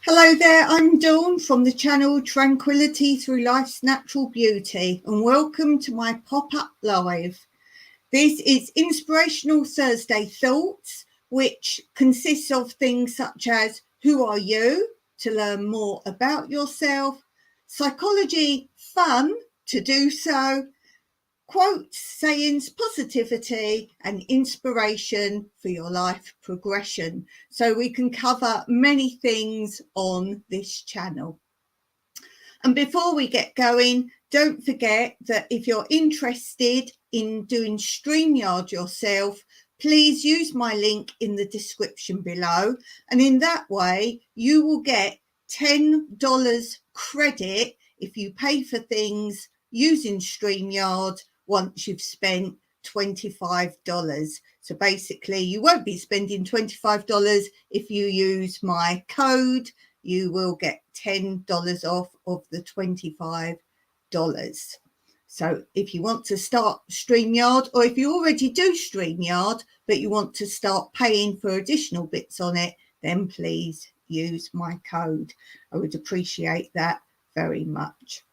Hello there, I'm Dawn from the channel Tranquillity Through Life's Natural Beauty, and welcome to my pop-up live. This is Inspirational Thursday Thoughts, which consists of things such as who are you, to learn more about yourself, psychology, fun to do so, quotes, sayings, positivity and inspiration for your life progression. So we can cover many things on this channel. And before we get going, don't forget that if you're interested in doing StreamYard yourself, please use my link in the description below. And in that way, you will get $10 credit if you pay for things using StreamYard once you've spent $25. So basically you won't be spending $25 if you use my code. You will get $10 off of the $25. So if you want to start StreamYard, or if you already do StreamYard but you want to start paying for additional bits on it, then please use my code. I would appreciate that very much.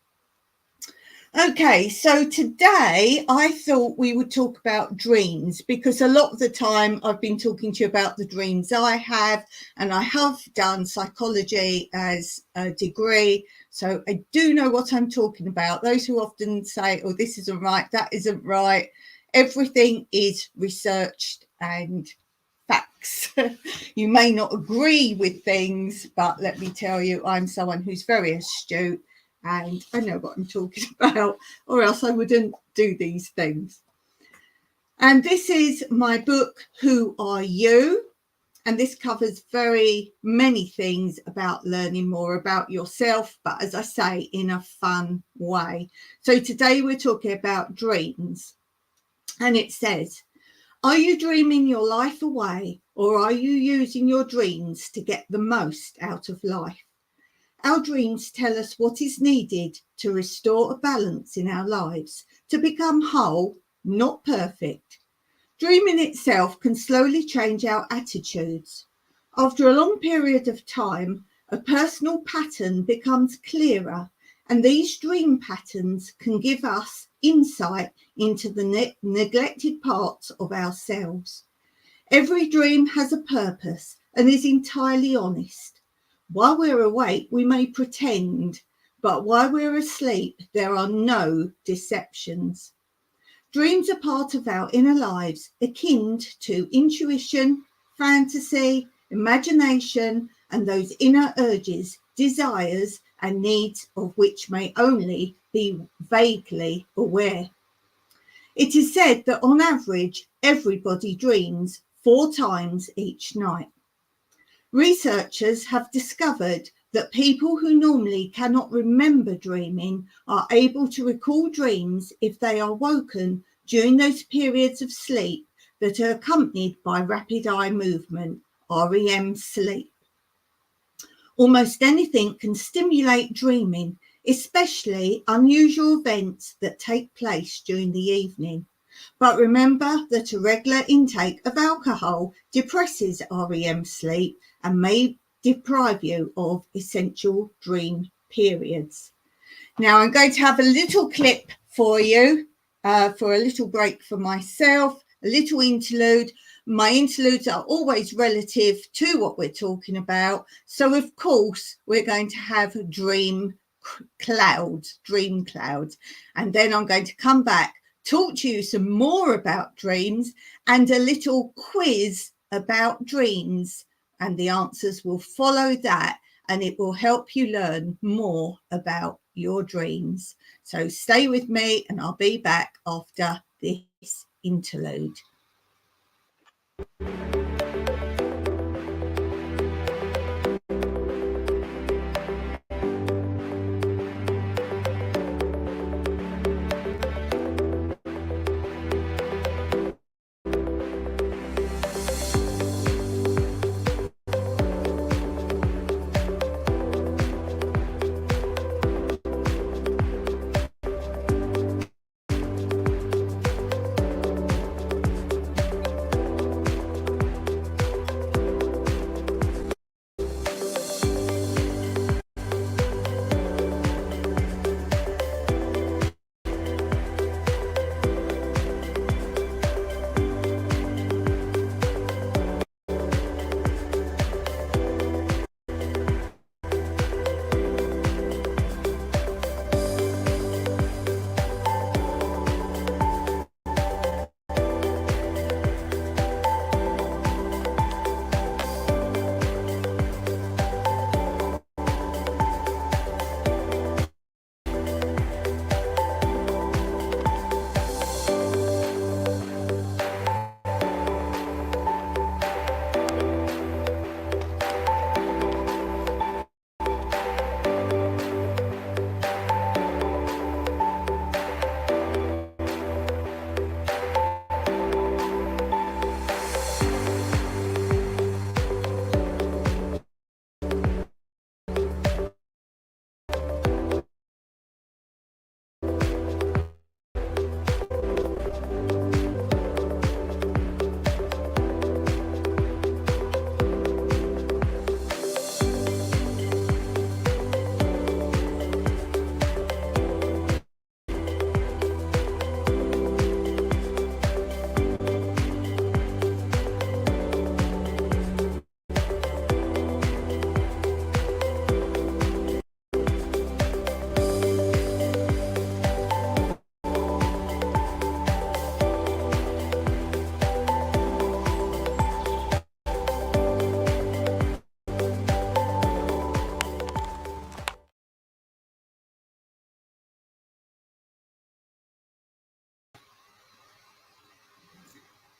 Okay, so today I thought we would talk about dreams, because a lot of the time I've been talking to you about the dreams I have, and I have done psychology as a degree, so I do know what I'm talking about. Those who often say, oh, this isn't right, that isn't right, everything is researched and facts. You may not agree with things, but let me tell you, I'm someone who's very astute and I know what I'm talking about, or else I wouldn't do these things. And this is my book, Who Are You? And this covers very many things about learning more about yourself, but as I say, in a fun way. So today we're talking about dreams. And it says, are you dreaming your life away, or are you using your dreams to get the most out of life? Our dreams tell us what is needed to restore a balance in our lives, to become whole, not perfect. Dreaming itself can slowly change our attitudes. After a long period of time, a personal pattern becomes clearer, and these dream patterns can give us insight into the neglected parts of ourselves. Every dream has a purpose and is entirely honest. While we're awake, we may pretend, but while we're asleep, there are no deceptions. Dreams are part of our inner lives, akin to intuition, fantasy, imagination, and those inner urges, desires, and needs of which may only be vaguely aware. It is said that on average, everybody dreams 4 times each night. Researchers have discovered that people who normally cannot remember dreaming are able to recall dreams if they are woken during those periods of sleep that are accompanied by rapid eye movement, REM sleep. Almost anything can stimulate dreaming, especially unusual events that take place during the evening. But remember that a regular intake of alcohol depresses REM sleep and may deprive you of essential dream periods. Now I'm going to have a little clip for you for a little break for myself, a little interlude. My interludes are always relative to what we're talking about. So of course we're going to have dream clouds, and then I'm going to come back, talk to you some more about dreams and a little quiz about dreams, and the answers will follow that, and it will help you learn more about your dreams. So stay with me and I'll be back after this interlude.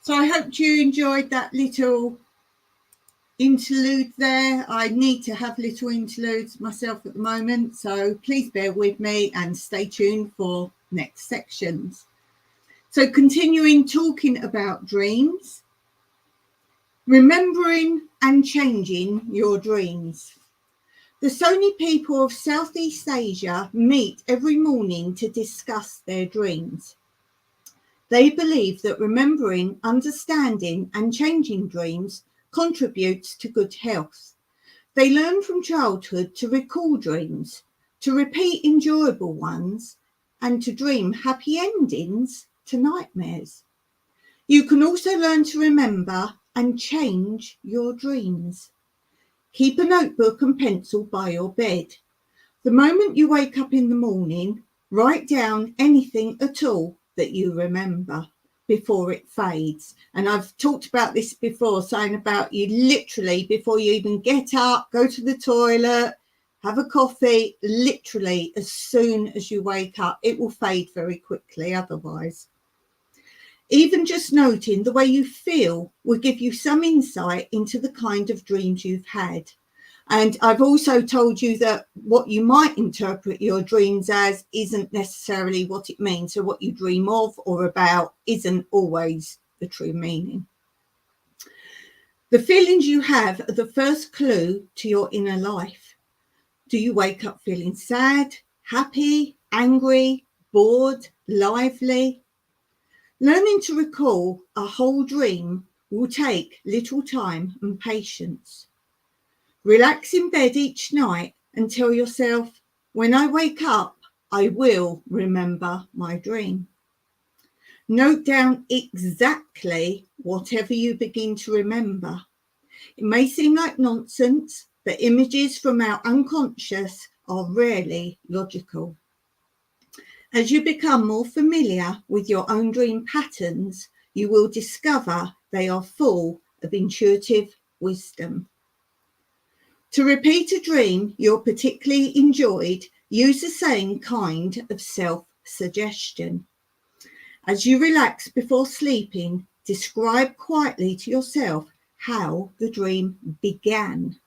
So I hope you enjoyed that little interlude there. I need to have little interludes myself at the moment, so please bear with me and stay tuned for next sections. So continuing talking about dreams, remembering and changing your dreams. The Sony people of Southeast Asia meet every morning to discuss their dreams. They believe that remembering, understanding and changing dreams contributes to good health. They learn from childhood to recall dreams, to repeat enjoyable ones, and to dream happy endings to nightmares. You can also learn to remember and change your dreams. Keep a notebook and pencil by your bed. The moment you wake up in the morning, write down anything at all that you remember before it fades. And I've talked about this before, saying about you literally, before you even get up, go to the toilet, have a coffee, literally as soon as you wake up, it will fade very quickly otherwise. Even just noting the way you feel will give you some insight into the kind of dreams you've had. And I've also told you that what you might interpret your dreams as isn't necessarily what it means. So what you dream of or about isn't always the true meaning. The feelings you have are the first clue to your inner life. Do you wake up feeling sad, happy, angry, bored, lively? Learning to recall a whole dream will take little time and patience. Relax in bed each night and tell yourself, when I wake up, I will remember my dream. Note down exactly whatever you begin to remember. It may seem like nonsense, but images from our unconscious are rarely logical. As you become more familiar with your own dream patterns, you will discover they are full of intuitive wisdom. To repeat a dream you particularly enjoyed, use the same kind of self-suggestion. As you relax before sleeping, describe quietly to yourself how the dream began.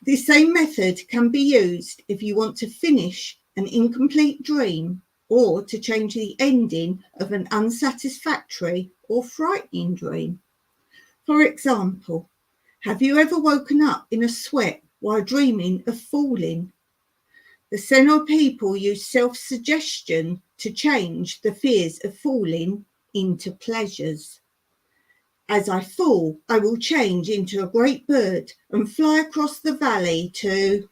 This same method can be used if you want to finish an incomplete dream or to change the ending of an unsatisfactory or frightening dream. For example, have you ever woken up in a sweat while dreaming of falling? The Seno people use self-suggestion to change the fears of falling into pleasures. As I fall, I will change into a great bird and fly across the valley to,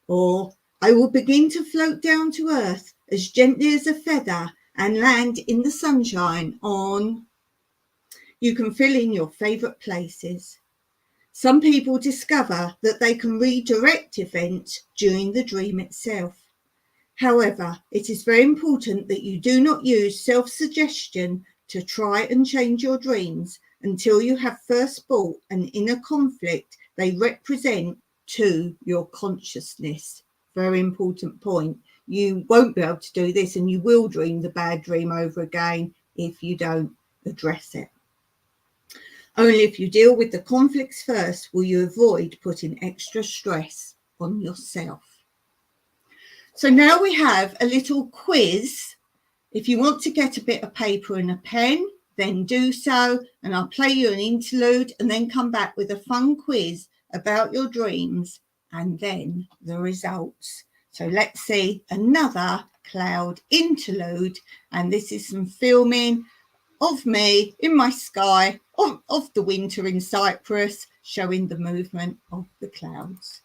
or I will begin to float down to earth as gently as a feather and land in the sunshine on. You can fill in your favourite places. Some people discover that they can redirect events during the dream itself. However, it is very important that you do not use self-suggestion to try and change your dreams until you have first brought an inner conflict they represent to your consciousness. Very important point. You won't be able to do this and you will dream the bad dream over again if you don't address it. Only if you deal with the conflicts first will you avoid putting extra stress on yourself. So now we have a little quiz. If you want to get a bit of paper and a pen, then do so, and I'll play you an interlude and then come back with a fun quiz about your dreams and then the results. So let's see another cloud interlude, and this is some filming of me in my sky of the winter in Cyprus, showing the movement of the clouds.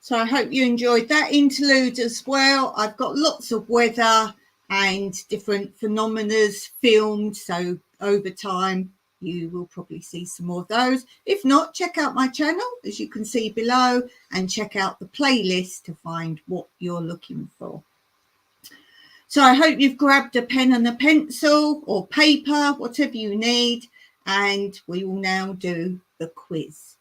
So I hope you enjoyed that interlude as well. I've got lots of weather and different phenomena filmed, so over time you will probably see some more of those. If not, check out my channel, as you can see below, and check out the playlist to find what you're looking for. So I hope you've grabbed a pen and a pencil or paper, whatever you need, and we will now do the quiz.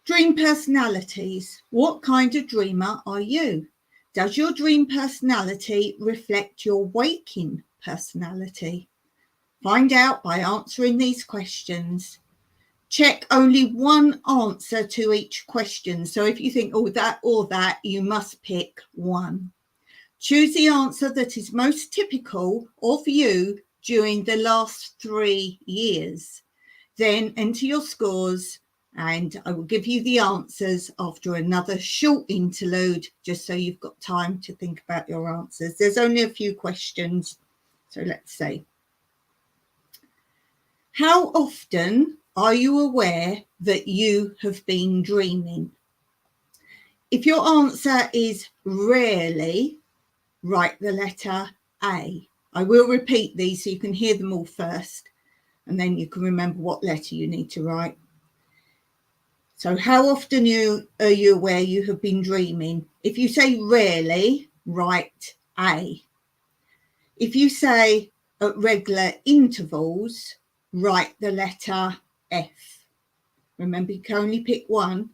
Dream personalities. What kind of dreamer are you? Does your dream personality reflect your waking personality? Find out by answering these questions. Check only one answer to each question. So if you think, oh, that or that, you must pick one. Choose the answer that is most typical of you during the last 3 years. Then enter your scores, and I will give you the answers after another short interlude, just so you've got time to think about your answers. There's only a few questions, so let's see. How often are you aware that you have been dreaming? If your answer is rarely, write the letter A. I will repeat these so you can hear them all first, and then you can remember what letter you need to write. So how often are you aware you have been dreaming? If you say rarely, write A. If you say at regular intervals, write the letter F. Remember, you can only pick one.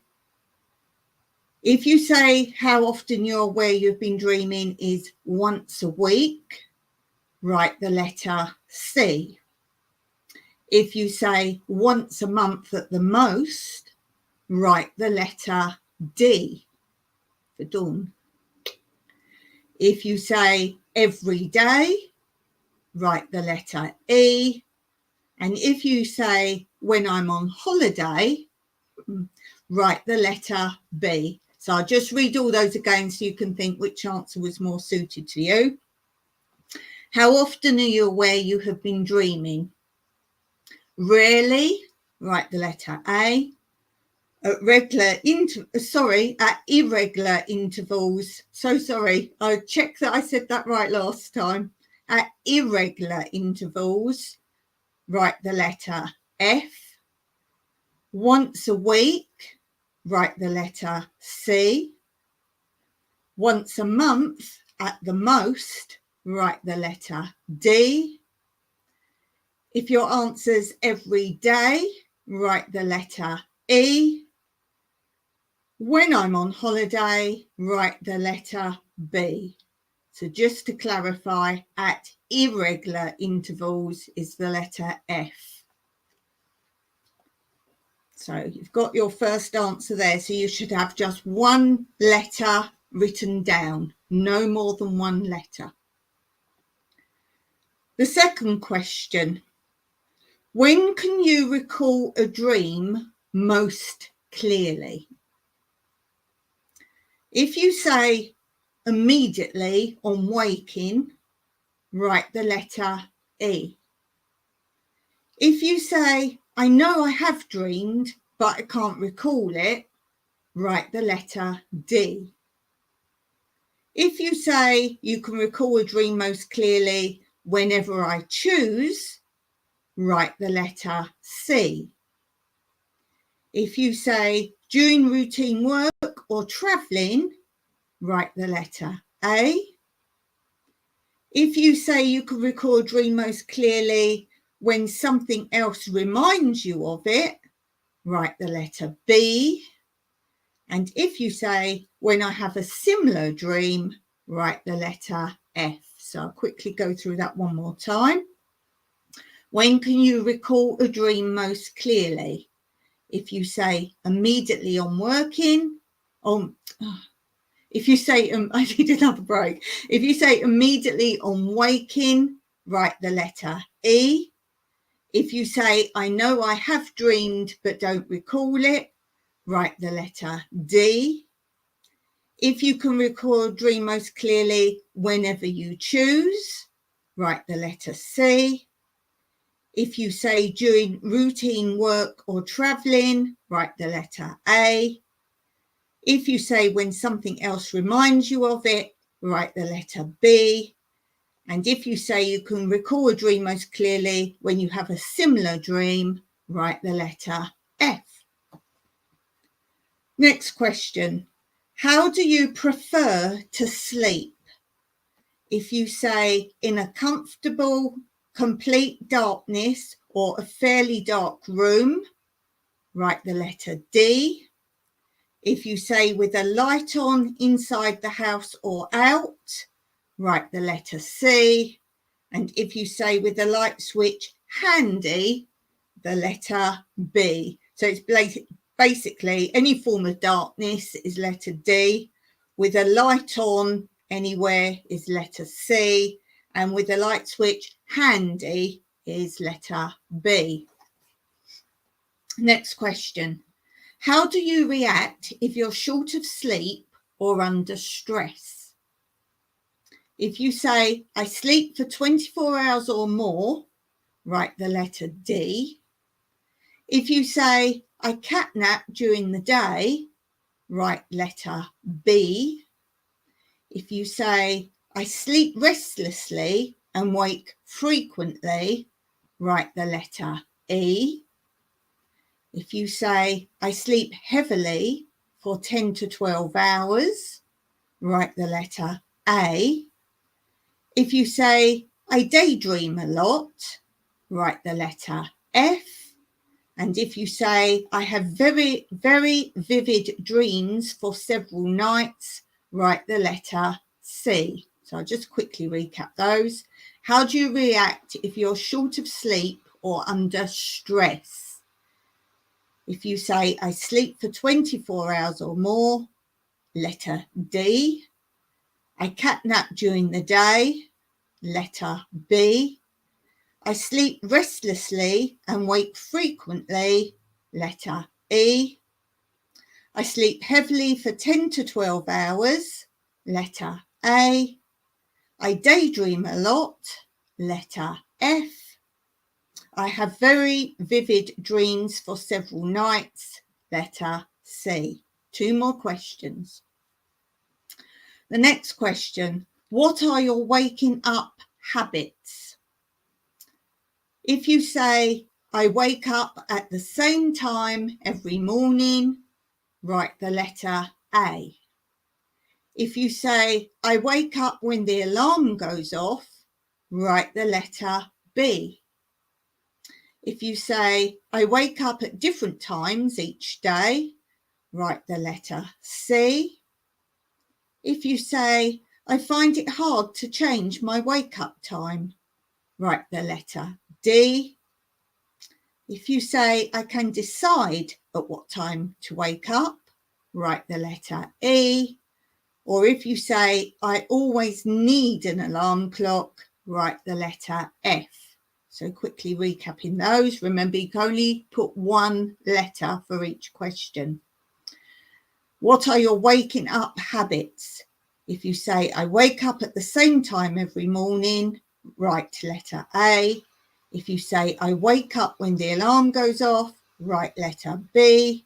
If you say how often you're aware you've been dreaming is once a week, write the letter C. If you say once a month at the most, write the letter D for dawn. If you say every day, write the letter E. And if you say when I'm on holiday, write the letter B. So I'll just read all those again so you can think which answer was more suited to you. How often are you aware you have been dreaming? Rarely, write the letter A. At irregular intervals. So sorry, I checked that I said that right last time. At irregular intervals, write the letter F. Once a week, write the letter C. Once a month, at the most, write the letter D. If your answer's every day, write the letter E. When I'm on holiday, write the letter B. So just to clarify, at irregular intervals is the letter F. So you've got your first answer there. So you should have just one letter written down, no more than one letter. The second question, when can you recall a dream most clearly? If you say immediately on waking, write the letter E. If you say, I know I have dreamed, but I can't recall it, write the letter D. If you say you can recall a dream most clearly whenever I choose, write the letter C. If you say during routine work or travelling, write the letter A. If you say you can recall a dream most clearly when something else reminds you of it, write the letter B. And if you say when I have a similar dream, write the letter F. So I'll quickly go through that one more time. When can you recall a dream most clearly? If you say immediately on working, if you say, I need another break. If you say immediately on waking, write the letter E. If you say, I know I have dreamed but don't recall it, write the letter D. If you can recall a dream most clearly whenever you choose, write the letter C. If you say during routine work or travelling, write the letter A. If you say when something else reminds you of it, write the letter B. And if you say you can recall a dream most clearly when you have a similar dream, write the letter F. Next question. How do you prefer to sleep? If you say in a comfortable, complete darkness or a fairly dark room, write the letter D. If you say with a light on inside the house or out, write the letter C. And if you say with the light switch handy, the letter B. So it's basically any form of darkness is letter D. With a light on anywhere is letter C. And with the light switch handy is letter B. Next question. How do you react if you're short of sleep or under stress? If you say, I sleep for 24 hours or more, write the letter D. If you say, I catnap during the day, write letter B. If you say, I sleep restlessly and wake frequently, write the letter E. If you say, I sleep heavily for 10 to 12 hours, write the letter A. If you say, I daydream a lot, write the letter F. And if you say, I have very, very vivid dreams for several nights, write the letter C. So I'll just quickly recap those. How do you react if you're short of sleep or under stress? If you say, I sleep for 24 hours or more, letter D. I catnap during the day, letter B. I sleep restlessly and wake frequently, letter E. I sleep heavily for 10 to 12 hours, letter A. I daydream a lot, letter F. I have very vivid dreams for several nights, letter C. 2 more questions. The next question, what are your waking up habits? If you say, I wake up at the same time every morning, write the letter A. If you say, I wake up when the alarm goes off, write the letter B. If you say, I wake up at different times each day, write the letter C. If you say, I find it hard to change my wake-up time, write the letter D. If you say, I can decide at what time to wake up, write the letter E. Or if you say, I always need an alarm clock, write the letter F. So quickly recapping those. Remember, you can only put one letter for each question. What are your waking up habits? If you say, I wake up at the same time every morning, write letter A. If you say, I wake up when the alarm goes off, write letter B.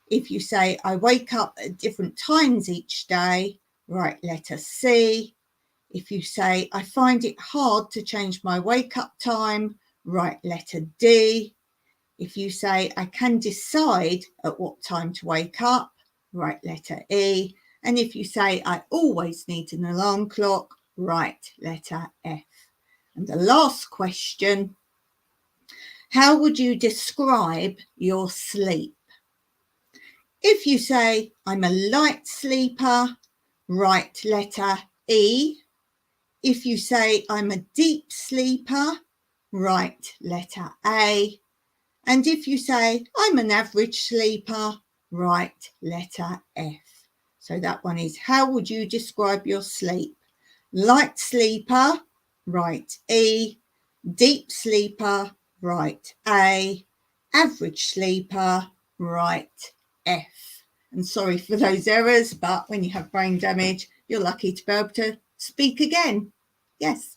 If you say, I wake up at different times each day, write letter C. If you say, I find it hard to change my wake-up time, write letter D. If you say, I can decide at what time to wake up, write letter E. And if you say, I always need an alarm clock, write letter F. And the last question, how would you describe your sleep? If you say, I'm a light sleeper, write letter E. If you say, I'm a deep sleeper, write letter A. And if you say, I'm an average sleeper, write letter F. So that one is, how would you describe your sleep? Light sleeper, write E. Deep sleeper, write A. Average sleeper, write F. And sorry for those errors, but when you have brain damage, you're lucky to be able to speak again. Yes.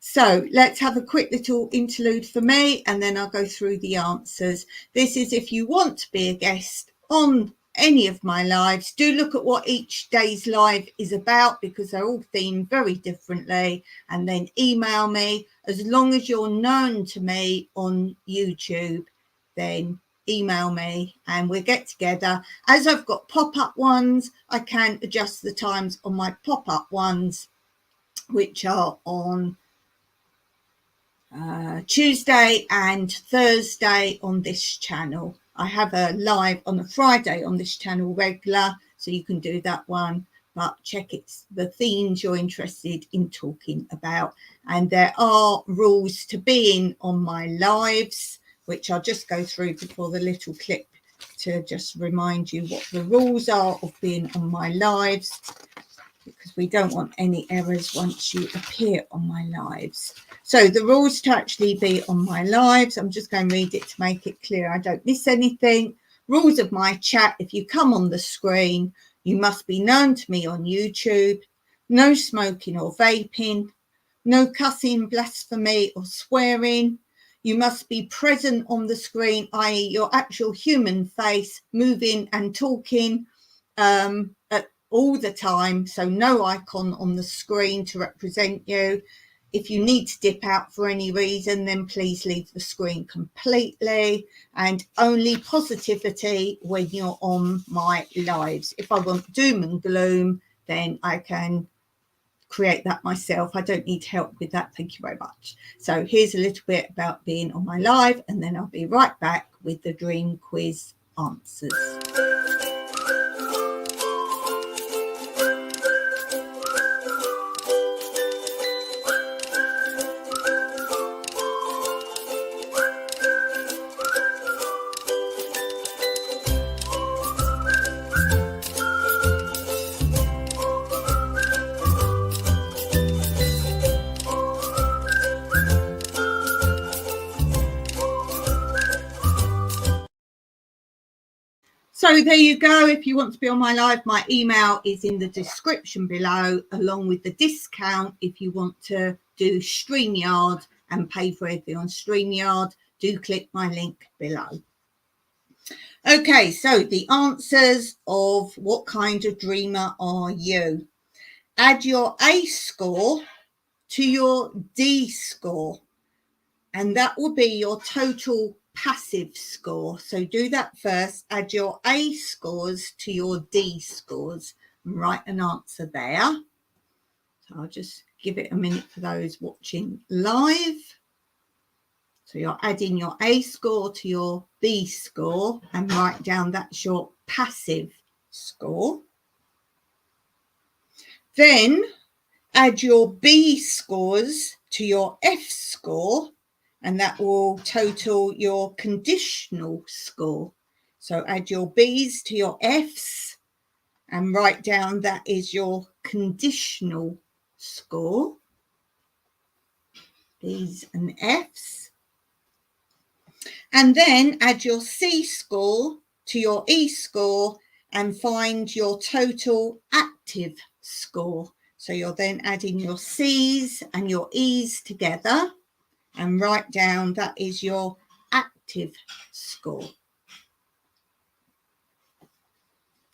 So let's have a quick little interlude for me, and then I'll go through the answers. This is if you want to be a guest on any of my lives, do look at what each day's live is about, because they're all themed very differently, and then email me. As long as you're known to me on YouTube, then email me and we'll get together. As I've got pop-up ones, I can adjust the times on my pop-up ones, which are on Tuesday and Thursday on this channel. I have a live on a Friday on this channel regular, so you can do that one, but check it's the themes you're interested in talking about. And there are rules to being on my lives, which I'll just go through before the little clip to just remind you what the rules are of being on my lives, because we don't want any errors once you appear on my lives. So the rules to actually be on my lives, I'm just going to read it to make it clear I don't miss anything. Rules of my chat: if you come on the screen, you must be known to me on YouTube. No smoking or vaping. No cussing, blasphemy or swearing. You must be present on the screen, i.e. your actual human face, moving and talking at all the time, so no icon on the screen to represent you. If you need to dip out for any reason, then please leave the screen completely, and only positivity when you're on my lives. If I want doom and gloom, then I can create that myself. I don't need help with that. Thank you very much. So here's a little bit about being on my live, and then I'll be right back with the dream quiz answers. So there you go. If you want to be on my live, my email is in the description below, along with the discount. If you want to do StreamYard and pay for everything on StreamYard, do click my link below. Okay, so the answers of what kind of dreamer are you? Add your A score to your D score, and that will be your total passive score. So do that first. Add your A scores to your D scores and write an answer there. So I'll just give it a minute for those watching live. So you're adding your A score to your B score and write down that's your passive score. Then add your B scores to your F score, and that will total your conditional score. So add your B's to your F's and write down that is your conditional score. B's and F's. And then add your C score to your E score and find your total active score. So you're then adding your C's and your E's together and write down that is your active score.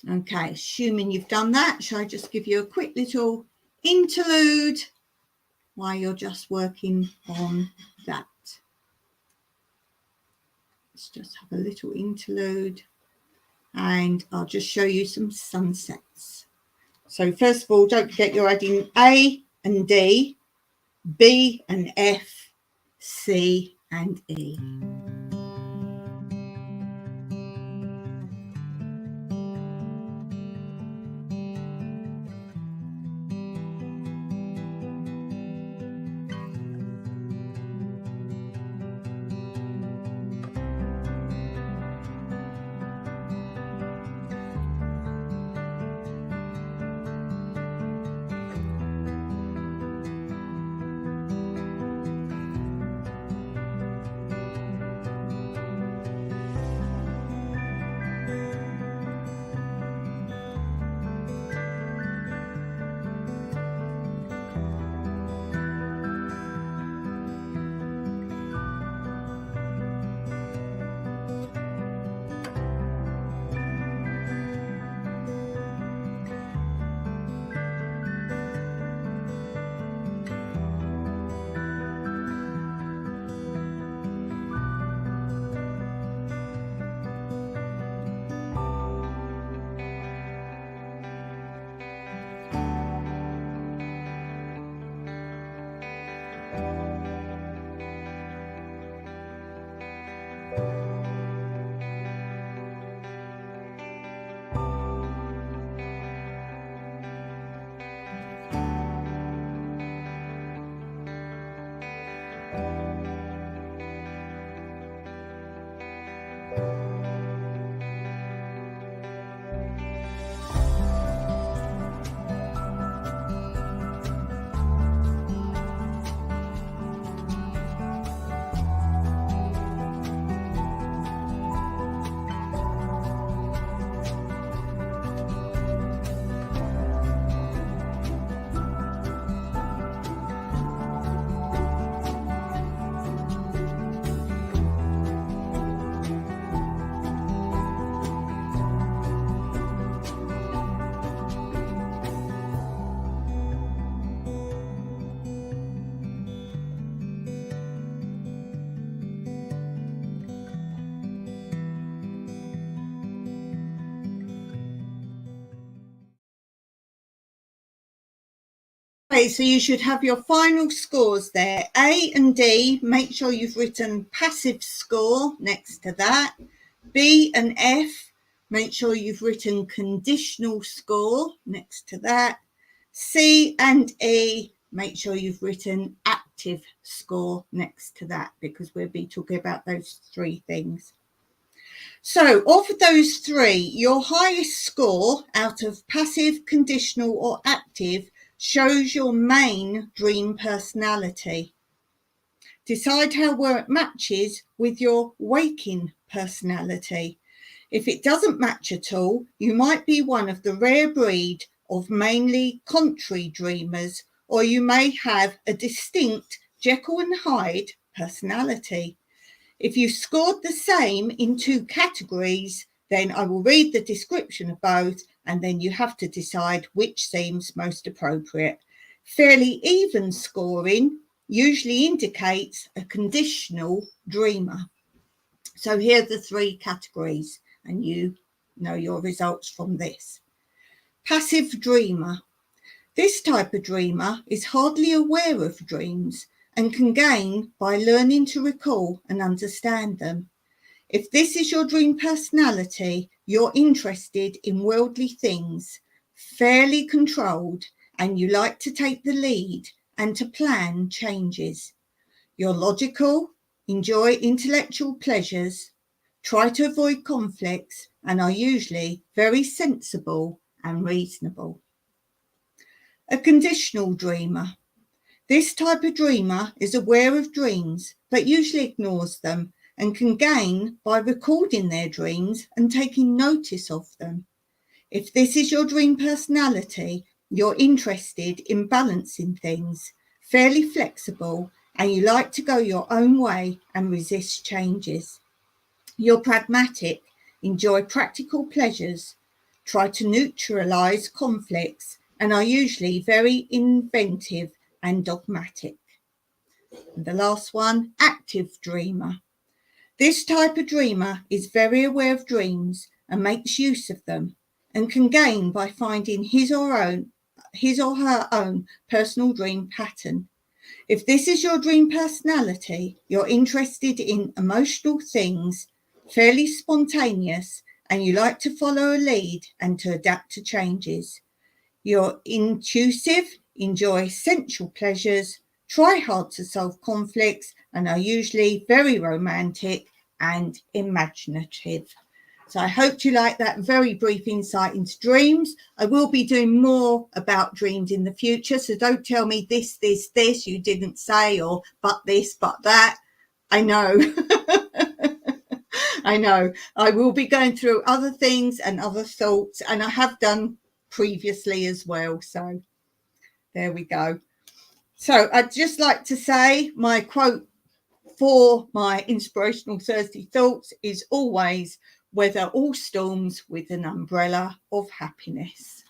Okay, assuming you've done that, shall I just give you a quick little interlude while you're just working on that? Let's just have a little interlude and I'll just show you some sunsets. So first of all, don't forget you're adding A and D, B and F, C and E. Okay, so you should have your final scores there. A and D, make sure you've written passive score next to that. B and F, make sure you've written conditional score next to that. C and E, make sure you've written active score next to that, because we'll be talking about those three things. So of those three, your highest score out of passive, conditional or active shows your main dream personality. Decide how well it matches with your waking personality. If it doesn't match at all, you might be one of the rare breed of mainly contrary dreamers, or you may have a distinct Jekyll and Hyde personality. If you scored the same in two categories, then I will read the description of both, and then you have to decide which seems most appropriate. Fairly even scoring usually indicates a conditional dreamer. So here are the three categories, and you know your results from this. Passive dreamer. This type of dreamer is hardly aware of dreams and can gain by learning to recall and understand them. If this is your dream personality, you're interested in worldly things, fairly controlled, and you like to take the lead and to plan changes. You're logical, enjoy intellectual pleasures, try to avoid conflicts, and are usually very sensible and reasonable. A conditional dreamer. This type of dreamer is aware of dreams, but usually ignores them and can gain by recording their dreams and taking notice of them. If this is your dream personality, you're interested in balancing things, fairly flexible, and you like to go your own way and resist changes. You're pragmatic, enjoy practical pleasures, try to neutralize conflicts, and are usually very inventive and dogmatic. And the last one, active dreamer. This type of dreamer is very aware of dreams and makes use of them, and can gain by finding his or her own personal dream pattern. If this is your dream personality, you're interested in emotional things, fairly spontaneous, and you like to follow a lead and to adapt to changes. You're intuitive, enjoy sensual pleasures, try hard to solve conflicts, and are usually very romantic and imaginative. So I hope you like that very brief insight into dreams. I will be doing more about dreams in the future, so don't tell me this you didn't say, or but this, but that. I know. I know. I will be going through other things and other thoughts, and I have done previously as well. So there we go. So I'd just like to say my quote for my Inspirational Thursday thoughts is always, weather all storms with an umbrella of happiness.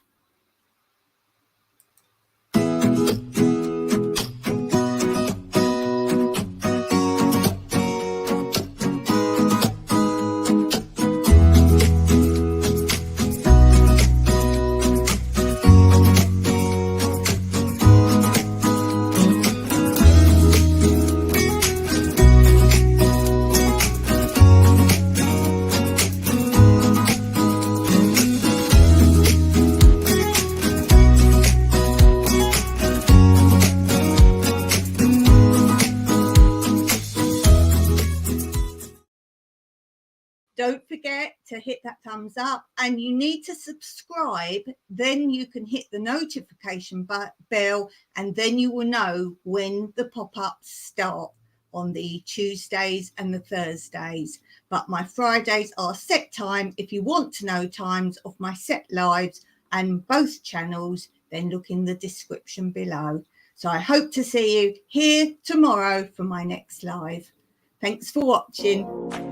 Don't forget to hit that thumbs up, and you need to subscribe. Then you can hit the notification bell, and then you will know when the pop-ups start on the Tuesdays and the Thursdays. But my Fridays are set time. If you want to know times of my set lives and both channels, then look in the description below. So I hope to see you here tomorrow for my next live. Thanks for watching.